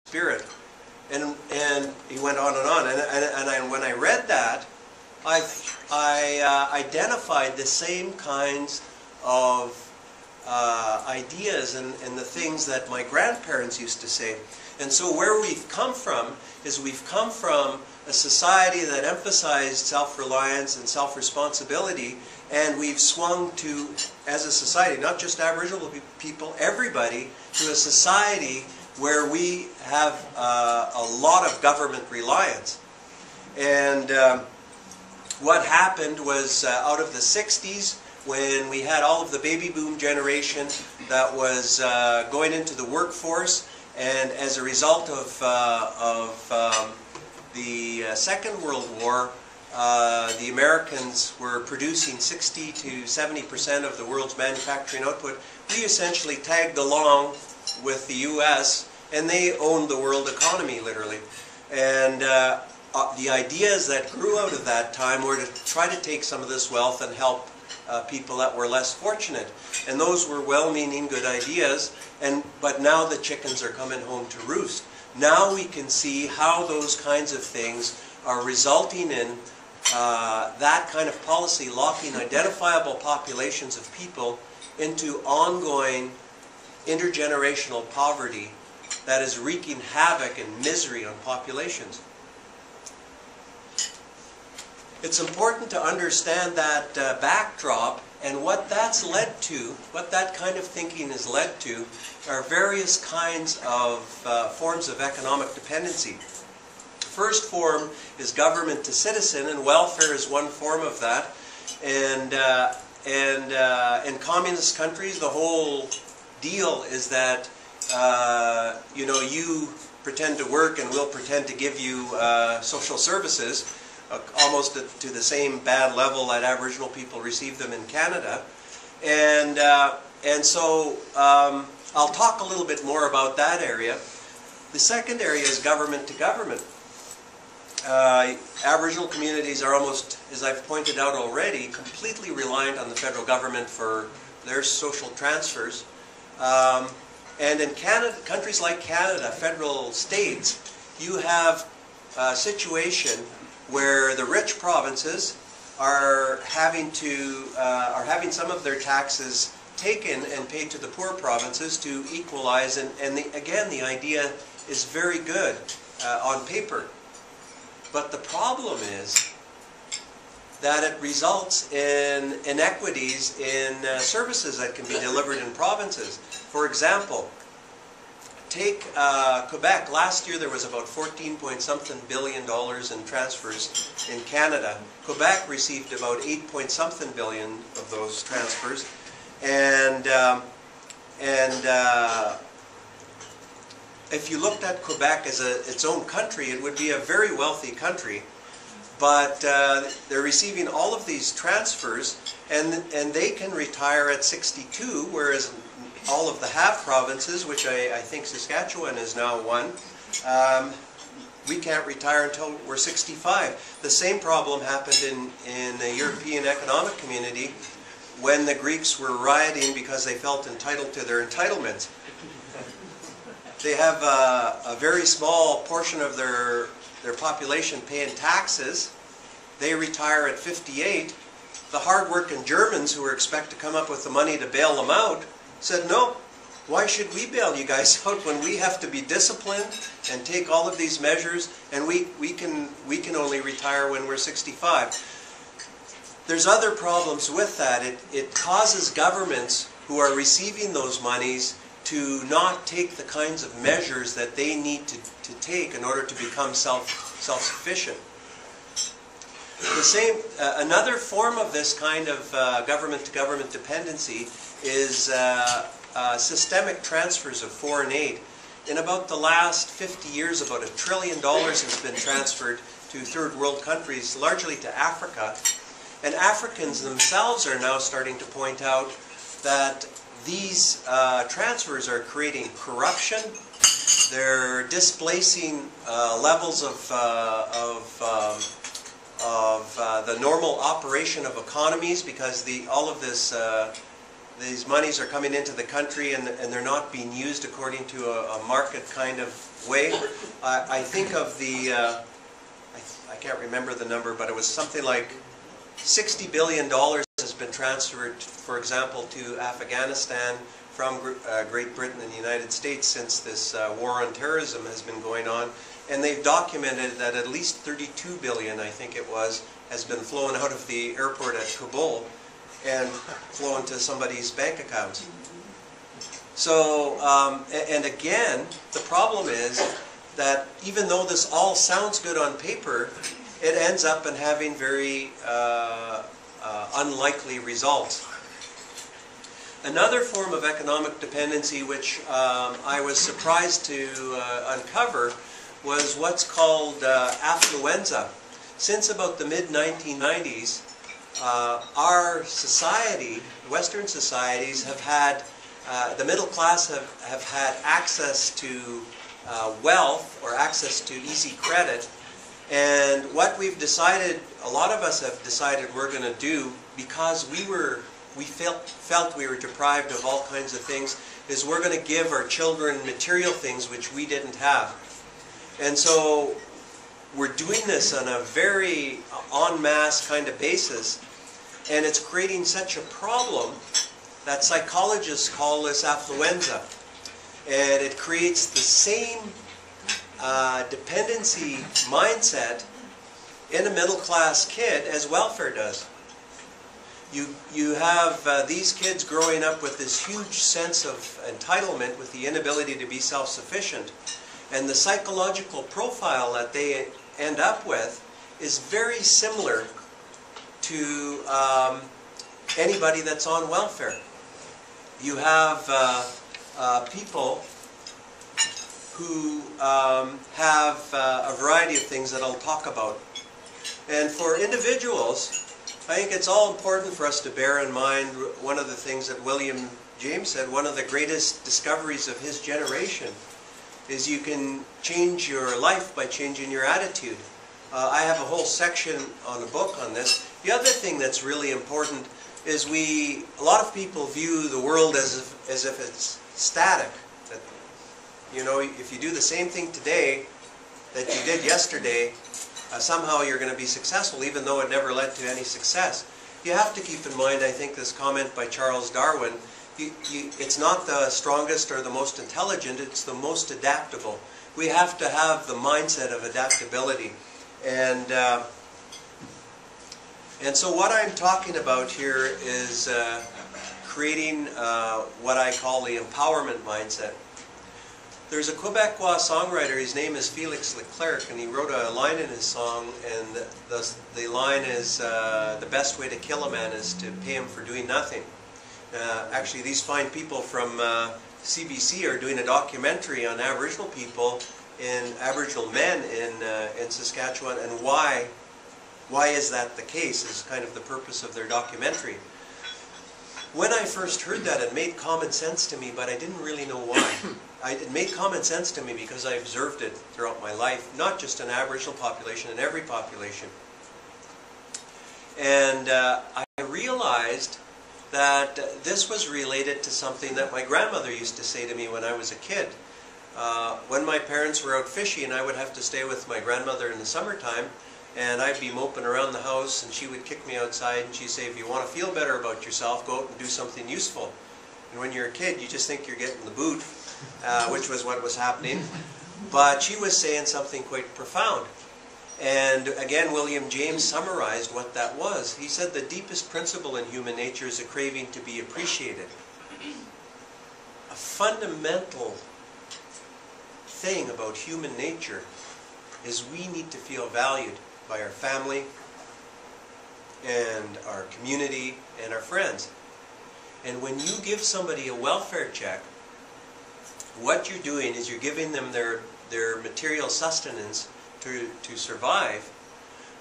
spirit. And he went on and on. And when I read that, I identified the same kinds of ideas and the things that my grandparents used to say. And so where we've come from is we've come from a society that emphasized self-reliance and self-responsibility, and we've swung to, as a society, not just Aboriginal people, everybody, to a society where we have a lot of government reliance. And what happened was out of the 60s, when we had all of the baby boom generation that was going into the workforce, and as a result of the Second World War, the Americans were producing 60 to 70% of the world's manufacturing output. We essentially tagged along with the U.S., and they owned the world economy, literally. And the ideas that grew out of that time were to try to take some of this wealth and help people that were less fortunate. And those were well-meaning, good ideas, but now the chickens are coming home to roost. Now we can see how those kinds of things are resulting in that kind of policy, locking identifiable populations of people into ongoing intergenerational poverty that is wreaking havoc and misery on populations. It's important to understand that backdrop, and what that's led to, what that kind of thinking has led to, are various kinds of forms of economic dependency. The first form is government to citizen, and welfare is one form of that. And in communist countries, the whole deal is that you know, you pretend to work and we'll pretend to give you social services, almost to the same bad level that Aboriginal people receive them in Canada. And so I'll talk a little bit more about that area. The second area is government to government. Aboriginal communities are almost, as I've pointed out already, completely reliant on the federal government for their social transfers. And in Canada, countries like Canada, federal states, you have a situation where the rich provinces are having some of their taxes taken and paid to the poor provinces to equalize. And again, the idea is very good on paper. But the problem is that it results in inequities in services that can be delivered in provinces. For example, take Quebec. Last year there was about 14-point-something billion in transfers in Canada. Quebec received about 8-point-something billion of those transfers. And if you looked at Quebec as its own country, it would be a very wealthy country. But they're receiving all of these transfers, and they can retire at 62, whereas all of the half provinces, which I think Saskatchewan is now one, we can't retire until we're 65. The same problem happened in the European Economic Community when the Greeks were rioting because they felt entitled to their entitlements. They have a very small portion of their population paying taxes. They retire at 58. The hard-working Germans, who were expected to come up with the money to bail them out, said, no, why should we bail you guys out when we have to be disciplined and take all of these measures, and we can only retire when we're 65. There's other problems with that. It causes governments who are receiving those monies to not take the kinds of measures that they need to take in order to become self-sufficient. Another form of this kind of government-to-government dependency is systemic transfers of foreign aid. In about the last 50 years, about $1 trillion has been transferred to third world countries, largely to Africa. And Africans themselves are now starting to point out that these transfers are creating corruption. They're displacing levels of the normal operation of economies, because all of this these monies are coming into the country and they're not being used according to a market kind of way. I think of the, I can't remember the number, but it was something like $60 billion has been transferred, for example, to Afghanistan from Great Britain and the United States since this war on terrorism has been going on. And they've documented that at least 32 billion, I think it was, has been flown out of the airport at Kabul and flown to somebody's bank account. So, and again, the problem is that even though this all sounds good on paper, it ends up in having very unlikely results. Another form of economic dependency which I was surprised to uncover was what's called affluenza. Since about the mid-1990s, our society, Western societies, have had, the middle class have had access to wealth or access to easy credit. And what we've decided, a lot of us have decided we're going to do, because we felt we were deprived of all kinds of things, is we're going to give our children material things which we didn't have. And so we're doing this on a very en masse kind of basis, and it's creating such a problem that psychologists call this affluenza. And it creates the same dependency mindset in a middle-class kid as welfare does. You have these kids growing up with this huge sense of entitlement, with the inability to be self-sufficient. And the psychological profile that they end up with is very similar to anybody that's on welfare. You have people who have a variety of things that I'll talk about. And for individuals, I think it's all important for us to bear in mind one of the things that William James said, one of the greatest discoveries of his generation is you can change your life by changing your attitude. I have a whole section on a book on this. The other thing that's really important is a lot of people view the world as if it's static. That, you know, if you do the same thing today that you did yesterday, somehow you're going to be successful, even though it never led to any success. You have to keep in mind, I think, this comment by Charles Darwin, it's not the strongest or the most intelligent, it's the most adaptable. We have to have the mindset of adaptability. And so what I'm talking about here is creating what I call the empowerment mindset. There's a Quebecois songwriter, his name is Félix Leclerc, and he wrote a line in his song, and the line is, the best way to kill a man is to pay him for doing nothing. Actually, these fine people from CBC are doing a documentary on Aboriginal people, Aboriginal men in Saskatchewan, and why is that the case is kind of the purpose of their documentary. When I first heard that, it made common sense to me, but I didn't really know why. It made common sense to me because I observed it throughout my life, not just in Aboriginal population, in every population. And I realized that this was related to something that my grandmother used to say to me when I was a kid. When my parents were out fishing, I would have to stay with my grandmother in the summertime, and I'd be moping around the house, and she would kick me outside, and she'd say, if you want to feel better about yourself, go out and do something useful. And when you're a kid, you just think you're getting the boot, which was what was happening. But she was saying something quite profound. And again, William James summarized what that was. He said the deepest principle in human nature is a craving to be appreciated. A fundamental thing about human nature is we need to feel valued by our family and our community and our friends. And when you give somebody a welfare check, what you're doing is you're giving them their material sustenance to survive,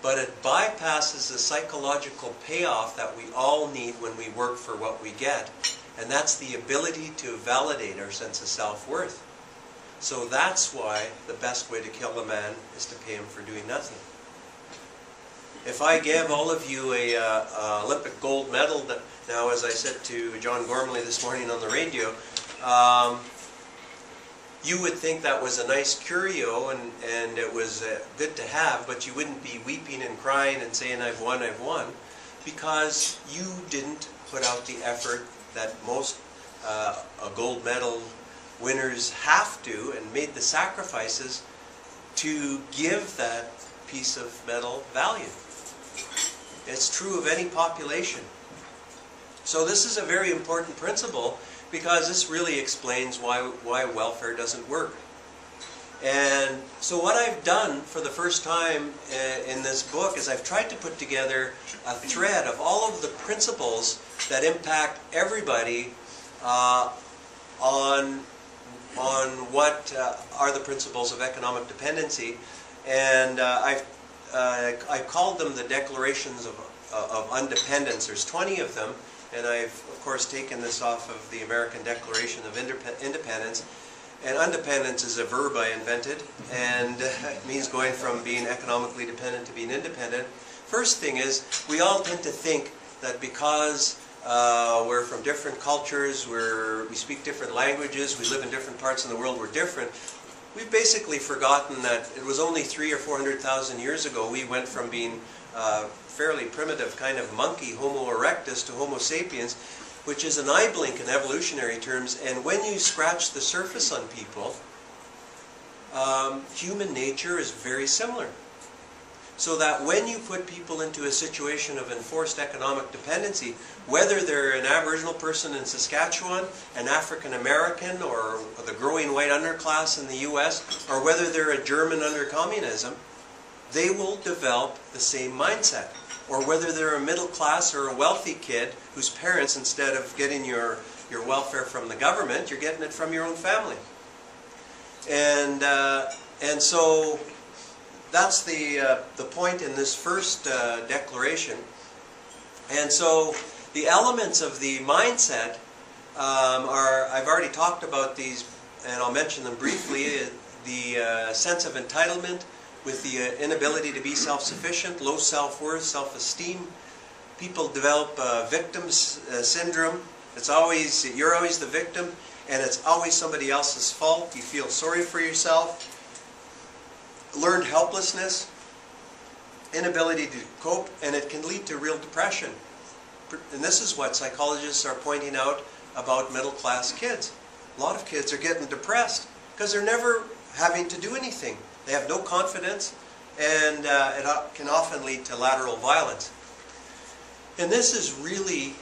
but it bypasses the psychological payoff that we all need when we work for what we get, and that's the ability to validate our sense of self-worth. So that's why the best way to kill a man is to pay him for doing nothing. If I gave all of you a Olympic gold medal, now as I said to John Gormley this morning on the radio, you would think that was a nice curio and it was good to have, but you wouldn't be weeping and crying and saying, I've won, because you didn't put out the effort that most gold medal winners have to, and made the sacrifices to give that piece of metal value. It's true of any population. So this is a very important principle, because this really explains why welfare doesn't work. And so what I've done for the first time in this book is I've tried to put together a thread of all of the principles that impact everybody on what are the principles of economic dependency. And I've called them the declarations of undependence. There's 20 of them. And I've, of course, taken this off of the American Declaration of Independence. And undependence is a verb I invented, and it means going from being economically dependent to being independent. First thing is, we all tend to think that because we're from different cultures, we speak different languages, we live in different parts of the world, we're different. We've basically forgotten that it was only 300,000 or 400,000 years ago we went from being fairly primitive kind of monkey, Homo erectus, to Homo sapiens, which is an eye blink in evolutionary terms. And when you scratch the surface on people, human nature is very similar. So that when you put people into a situation of enforced economic dependency, whether they're an Aboriginal person in Saskatchewan, an African American, or the growing white underclass in the US, or whether they're a German under communism, they will develop the same mindset. Or whether they're a middle class or a wealthy kid whose parents, instead of getting your welfare from the government, you're getting it from your own family. And so that's the point in this first declaration. And so the elements of the mindset I've already talked about these, and I'll mention them briefly. The sense of entitlement, with the inability to be self-sufficient, low self-worth, self-esteem. People develop victim syndrome. It's always, you're always the victim, and it's always somebody else's fault. You feel sorry for yourself. Learned helplessness, inability to cope, and it can lead to real depression. And this is what psychologists are pointing out about middle-class kids. A lot of kids are getting depressed because they're never having to do anything. They have no confidence, and it can often lead to lateral violence. And this is really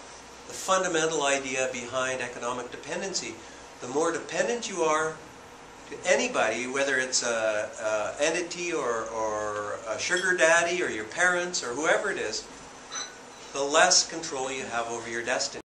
the fundamental idea behind economic dependency. The more dependent you are to anybody, whether it's an entity or a sugar daddy or your parents or whoever it is, the less control you have over your destiny.